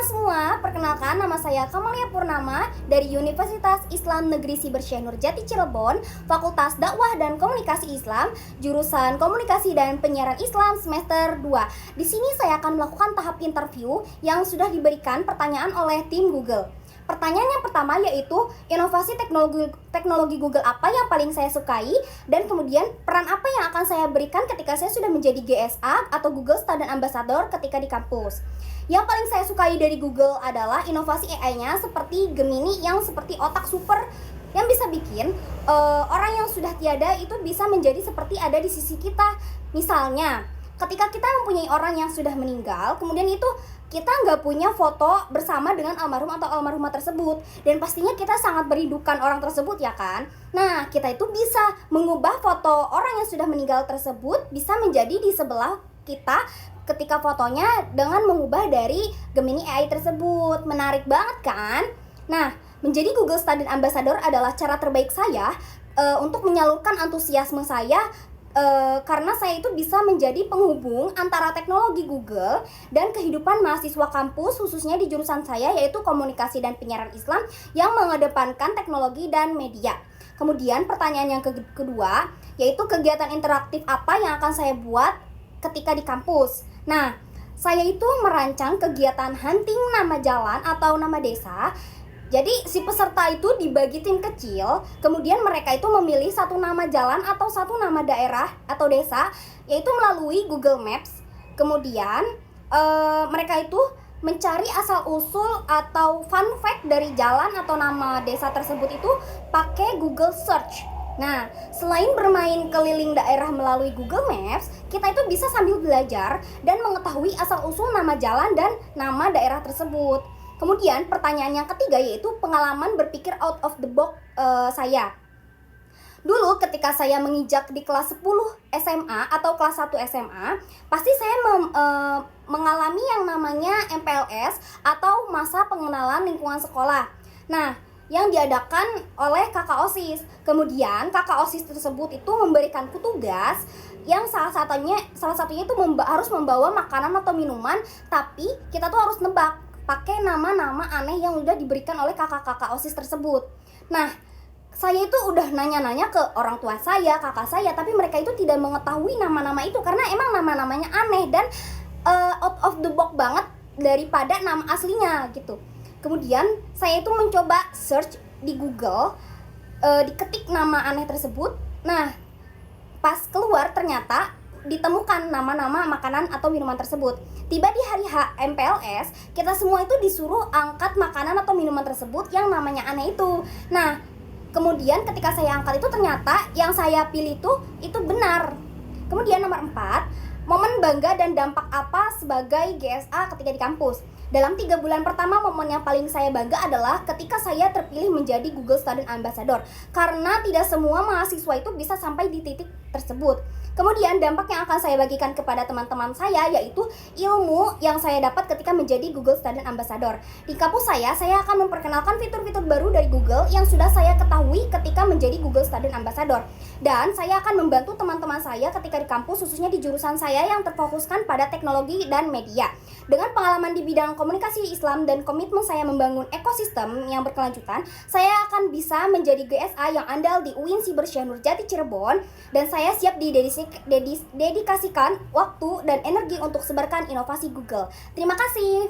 semua, perkenalkan nama saya Kamalia Purnama dari Universitas Islam Negeri Siber Syekh Nurjati Cirebon, Fakultas Dakwah dan Komunikasi Islam, jurusan Komunikasi dan Penyiaran Islam semester 2. Di sini saya akan melakukan tahap interview yang sudah diberikan pertanyaan oleh tim Google. Pertanyaan yang pertama yaitu inovasi teknologi Google apa yang paling saya sukai, dan kemudian peran apa yang akan saya berikan ketika saya sudah menjadi GSA atau Google Student Ambassador ketika di kampus. Yang paling saya sukai dari Google adalah inovasi AI-nya seperti Gemini yang seperti otak super yang bisa bikin orang yang sudah tiada itu bisa menjadi seperti ada di sisi kita. Misalnya, ketika kita mempunyai orang yang sudah meninggal, kemudian itu kita nggak punya foto bersama dengan almarhum atau almarhumah tersebut, dan pastinya kita sangat merindukan orang tersebut ya kan. Nah, kita itu bisa mengubah foto orang yang sudah meninggal tersebut bisa menjadi di sebelah kita ketika fotonya dengan mengubah dari Gemini AI tersebut. Menarik banget kan? Nah, menjadi Google Student Ambassador adalah cara terbaik saya untuk menyalurkan antusiasme saya, karena saya itu bisa menjadi penghubung antara teknologi Google dan kehidupan mahasiswa kampus, khususnya di jurusan saya yaitu Komunikasi dan Penyiaran Islam yang mengedepankan teknologi dan media. Kemudian pertanyaan yang kedua yaitu kegiatan interaktif apa yang akan saya buat ketika di kampus. Nah, saya itu merancang kegiatan hunting nama jalan atau nama desa. Jadi si peserta itu dibagi tim kecil, kemudian mereka itu memilih satu nama jalan atau satu nama daerah atau desa, yaitu melalui Google Maps. Kemudian mereka itu mencari asal-usul atau fun fact dari jalan atau nama desa tersebut itu pakai Google Search. Nah, selain bermain keliling daerah melalui Google Maps, kita itu bisa sambil belajar dan mengetahui asal-usul nama jalan dan nama daerah tersebut. Kemudian pertanyaan yang ketiga yaitu pengalaman berpikir out of the box saya. Dulu ketika saya menginjak di kelas 10 SMA atau kelas 1 SMA, pasti saya mengalami yang namanya MPLS atau masa pengenalan lingkungan sekolah. Nah, yang diadakan oleh kakak OSIS. Kemudian kakak OSIS tersebut itu memberikanku tugas yang salah satunya itu harus membawa makanan atau minuman, tapi kita tuh harus nebak pakai nama-nama aneh yang udah diberikan oleh kakak-kakak OSIS tersebut. Nah, saya itu udah nanya-nanya ke orang tua saya, kakak saya, tapi mereka itu tidak mengetahui nama-nama itu karena emang nama-namanya aneh dan out of the box banget daripada nama aslinya gitu. Kemudian saya itu mencoba search di Google, diketik nama aneh tersebut. Nah, pas keluar ternyata ditemukan nama-nama makanan atau minuman tersebut. Tiba di hari H MPLS, kita semua itu disuruh angkat makanan atau minuman tersebut yang namanya aneh itu. Nah, kemudian ketika saya angkat itu ternyata yang saya pilih itu benar. Kemudian nomor 4, momen bangga dan dampak apa sebagai GSA ketika di kampus. Dalam 3 bulan pertama, momen yang paling saya bangga adalah ketika saya terpilih menjadi Google Student Ambassador, karena tidak semua mahasiswa itu bisa sampai di titik tersebut. Kemudian dampak yang akan saya bagikan kepada teman-teman saya yaitu ilmu yang saya dapat ketika menjadi Google Student Ambassador. Di kampus saya akan memperkenalkan fitur-fitur baru dari Google yang sudah saya ketahui ketika menjadi Google Student Ambassador. Dan saya akan membantu teman-teman saya ketika di kampus, khususnya di jurusan saya yang terfokuskan pada teknologi dan media. Dengan pengalaman di bidang komunikasi Islam dan komitmen saya membangun ekosistem yang berkelanjutan, saya akan bisa menjadi GSA yang andal di UIN Siber Syekh Nurjati Cirebon, dan saya siap dedikasikan waktu dan energi untuk sebarkan inovasi Google. Terima kasih.